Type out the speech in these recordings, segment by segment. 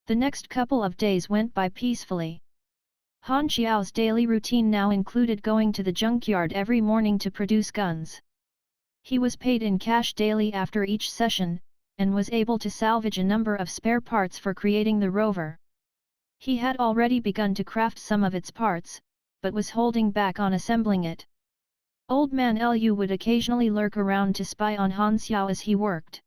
The next couple of days went by peacefully. Han Xiao's daily routine now included going to the junkyard every morning to produce guns. He was paid in cash daily after each session, and was able to salvage a number of spare parts for creating the rover. He had already begun to craft some of its parts, but was holding back on assembling it. Old man Lu would occasionally lurk around to spy on Han Xiao as he worked.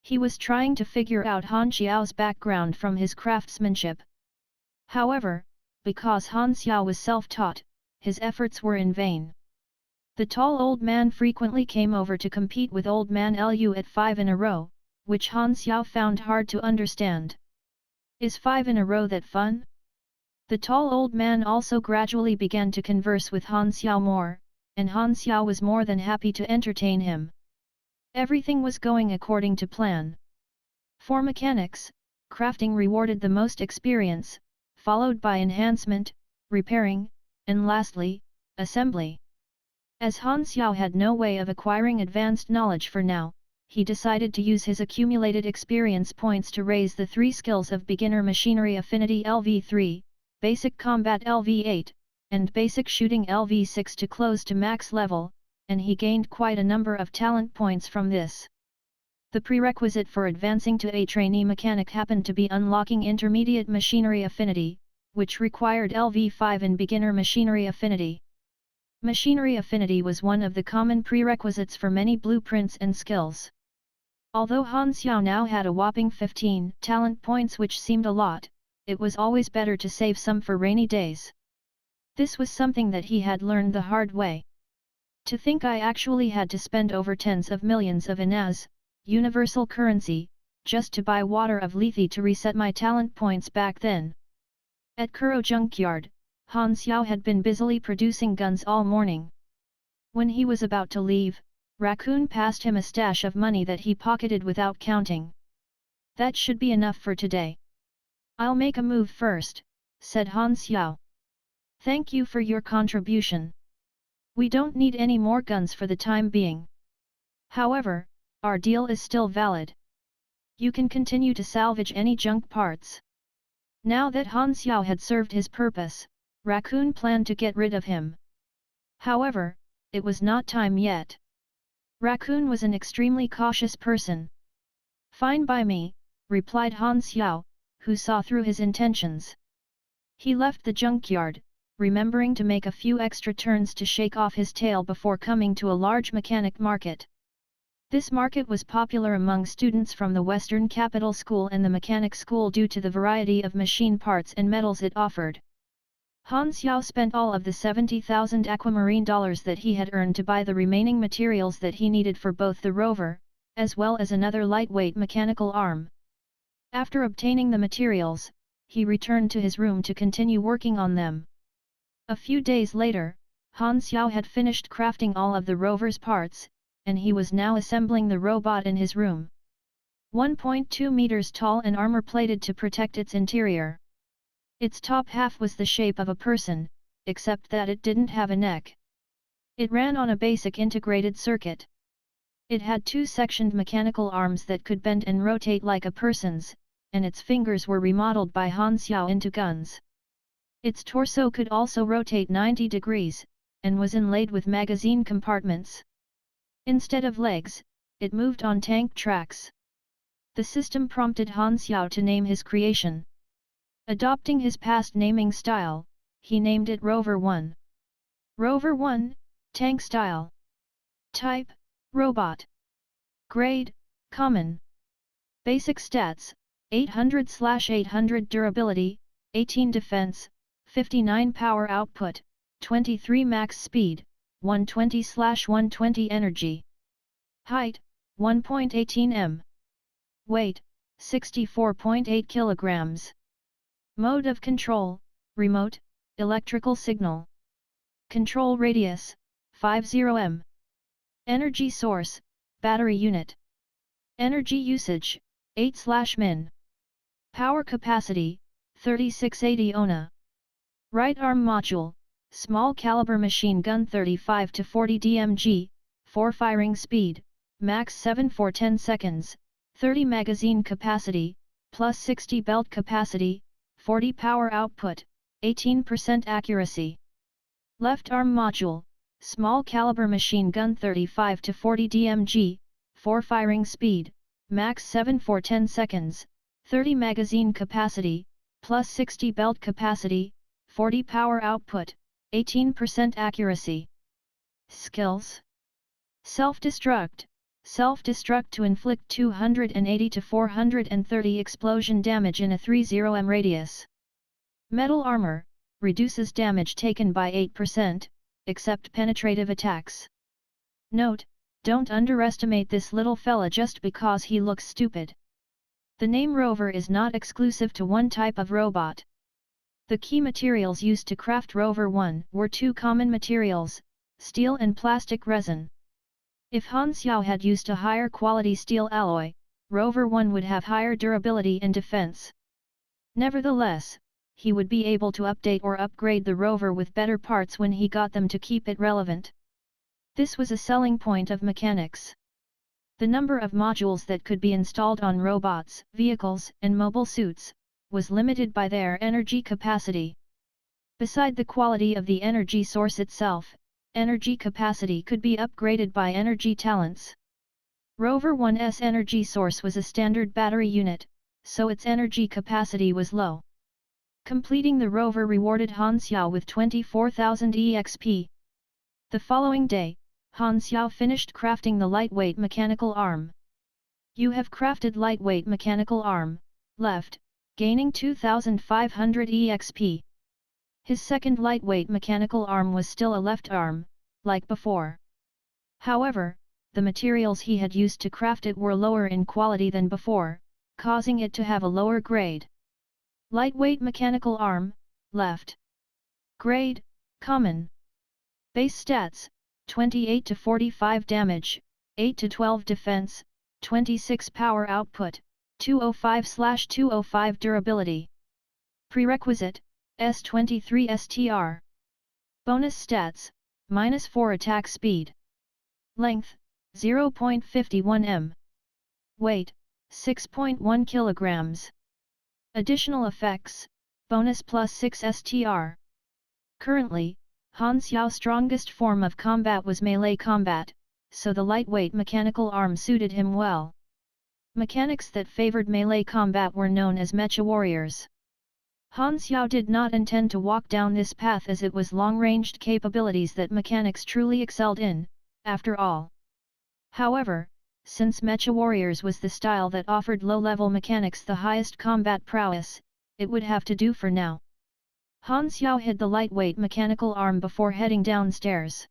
He was trying to figure out Han Xiao's background from his craftsmanship. However, because Han Xiao was self-taught, his efforts were in vain. The tall old man frequently came over to compete with old man Lu at 5 in a row, which Han Xiao found hard to understand. Is 5 in a row that fun? The tall old man also gradually began to converse with Han Xiao more, and Han Xiao was more than happy to entertain him. Everything was going according to plan. For mechanics, crafting rewarded the most experience, followed by enhancement, repairing, and lastly, assembly. As Han Xiao had no way of acquiring advanced knowledge for now, he decided to use his accumulated experience points to raise the 3 skills of Beginner Machinery Affinity LV3, Basic Combat LV8, and Basic Shooting LV6 to close to max level, and he gained quite a number of talent points from this. The prerequisite for advancing to a trainee mechanic happened to be unlocking Intermediate Machinery Affinity, which required LV5 in Beginner Machinery Affinity. Machinery Affinity was one of the common prerequisites for many blueprints and skills. Although Han Xiao now had a whopping 15 talent points, which seemed a lot, it was always better to save some for rainy days. This was something that he had learned the hard way. To think I actually had to spend over tens of millions of INAs, universal currency, just to buy water of Lethe to reset my talent points back then. At Kuro Junkyard, Han Xiao had been busily producing guns all morning. When he was about to leave, Raccoon passed him a stash of money that he pocketed without counting. That should be enough for today. I'll make a move first, said Han Xiao. Thank you for your contribution. We don't need any more guns for the time being. However, our deal is still valid. You can continue to salvage any junk parts. Now that Han Xiao had served his purpose, Raccoon planned to get rid of him. However, it was not time yet. Raccoon was an extremely cautious person. Fine by me, replied Han Xiao, who saw through his intentions. He left the junkyard, remembering to make a few extra turns to shake off his tail before coming to a large mechanic market. This market was popular among students from the Western Capital School and the Mechanic School due to the variety of machine parts and metals it offered. Han Xiao spent all of the 70,000 aquamarine dollars that he had earned to buy the remaining materials that he needed for both the rover, as well as another lightweight mechanical arm. After obtaining the materials, he returned to his room to continue working on them. A few days later, Han Xiao had finished crafting all of the rover's parts, and he was now assembling the robot in his room. 1.2 meters tall and armor-plated to protect its interior. Its top half was the shape of a person, except that it didn't have a neck. It ran on a basic integrated circuit. It had 2 sectioned mechanical arms that could bend and rotate like a person's, and its fingers were remodeled by Han Xiao into guns. Its torso could also rotate 90 degrees, and was inlaid with magazine compartments. Instead of legs, it moved on tank tracks. The system prompted Han Xiao to name his creation. Adopting his past naming style, he named it Rover 1. Rover 1, Tank Style. Type, Robot. Grade, Common. Basic Stats, 800/800 Durability, 18 Defense, 59 Power Output, 23 Max Speed, 120/120 Energy. Height, 1.18 m. Weight, 64.8 kilograms. Mode of control, remote, electrical signal. Control radius, 50 m. Energy source, battery unit. Energy usage, 8/min. Power capacity, 3680 ona. Right arm module, small caliber machine gun 35 to 40 dmg, 4 firing speed, max 7 for 10 seconds, 30 magazine capacity, plus 60 belt capacity, 40 power output, 18% accuracy. Left arm module, small caliber machine gun 35 to 40 dmg, 4 firing speed, max 7 for 10 seconds, 30 magazine capacity, plus 60 belt capacity, 40 power output, 18% accuracy. Skills: Self-destruct. Self-destruct to inflict 280 to 430 explosion damage in a 30m radius. Metal armor, reduces damage taken by 8%, except penetrative attacks. Note, don't underestimate this little fella just because he looks stupid. The name Rover is not exclusive to one type of robot. The key materials used to craft Rover 1 were two common materials, steel and plastic resin. If Han Xiao had used a higher quality steel alloy, Rover 1 would have higher durability and defense. Nevertheless, he would be able to update or upgrade the rover with better parts when he got them to keep it relevant. This was a selling point of mechanics. The number of modules that could be installed on robots, vehicles, and mobile suits was limited by their energy capacity. Beside the quality of the energy source itself, energy capacity could be upgraded by energy talents. Rover 1's energy source was a standard battery unit, so its energy capacity was low. Completing the rover rewarded Han Xiao with 24,000 EXP. The following day, Han Xiao finished crafting the lightweight mechanical arm. You have crafted lightweight mechanical arm, left, gaining 2,500 EXP. His second lightweight mechanical arm was still a left arm, like before. However, the materials he had used to craft it were lower in quality than before, causing it to have a lower grade. Lightweight mechanical arm, left. Grade, common. Base stats, 28 to 45 damage, 8 to 12 defense, 26 power output, 205/205 durability. Prerequisite, S23 STR. Bonus stats, -4 attack speed. Length, 0.51 m. Weight, 6.1 kilograms. Additional effects, bonus +6 STR. Currently, Han Xiao's strongest form of combat was melee combat, so the lightweight mechanical arm suited him well. Mechanics that favored melee combat were known as mecha warriors. Han Xiao did not intend to walk down this path as it was long-ranged capabilities that mechanics truly excelled in, after all. However, since mecha warriors was the style that offered low-level mechanics the highest combat prowess, it would have to do for now. Han Xiao hid the lightweight mechanical arm before heading downstairs.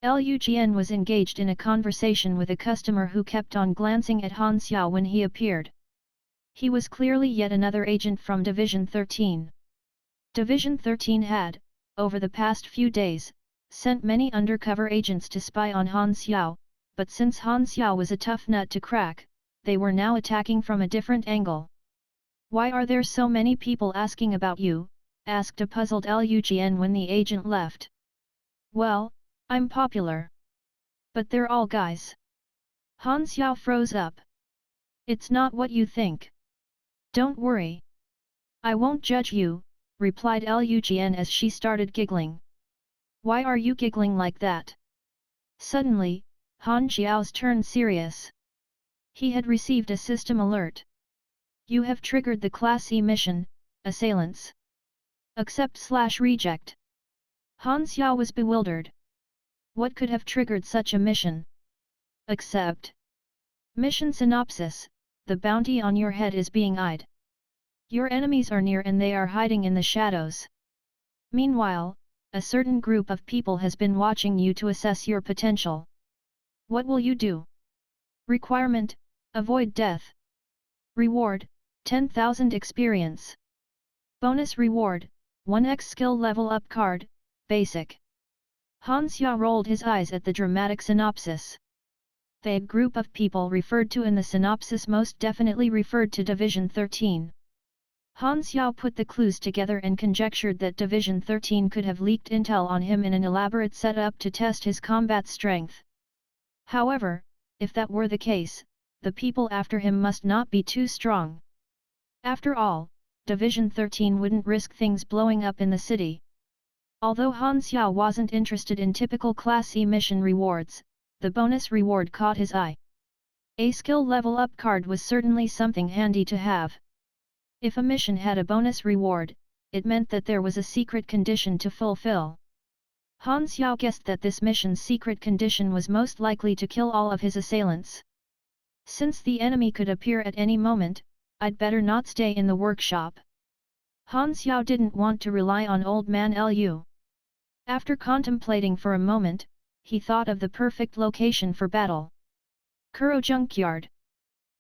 Liu Jian was engaged in a conversation with a customer who kept on glancing at Han Xiao when he appeared. He was clearly yet another agent from Division 13. Division 13 had, over the past few days, sent many undercover agents to spy on Han Xiao, but since Han Xiao was a tough nut to crack, they were now attacking from a different angle. "Why are there so many people asking about you?" asked a puzzled Liu Jian when the agent left. "Well, I'm popular. But they're all guys." Han Xiao froze up. "It's not what you think. Don't worry. I won't judge you," replied Liu Jian as she started giggling. "Why are you giggling like that?" Suddenly, Han Xiao's turned serious. He had received a system alert. "You have triggered the Class E mission, Assailants. Accept/reject." Han Xiao was bewildered. What could have triggered such a mission? Accept. Mission synopsis: the bounty on your head is being eyed. Your enemies are near and they are hiding in the shadows. Meanwhile, a certain group of people has been watching you to assess your potential. What will you do? Requirement: avoid death. Reward: 10,000 experience. Bonus reward: 1x skill level up card, basic. Han Xiao rolled his eyes at the dramatic synopsis. The group of people referred to in the synopsis most definitely referred to Division 13. Han Xiao put the clues together and conjectured that Division 13 could have leaked intel on him in an elaborate setup to test his combat strength. However, if that were the case, the people after him must not be too strong. After all, Division 13 wouldn't risk things blowing up in the city. Although Han Xiao wasn't interested in typical Class E mission rewards, the bonus reward caught his eye. A skill level up card was certainly something handy to have. If a mission had a bonus reward, it meant that there was a secret condition to fulfill. Han Xiao guessed that this mission's secret condition was most likely to kill all of his assailants. Since the enemy could appear at any moment, I'd better not stay in the workshop. Han Xiao didn't want to rely on old man Lu. After contemplating for a moment, he thought of the perfect location for battle. Kuro Junkyard.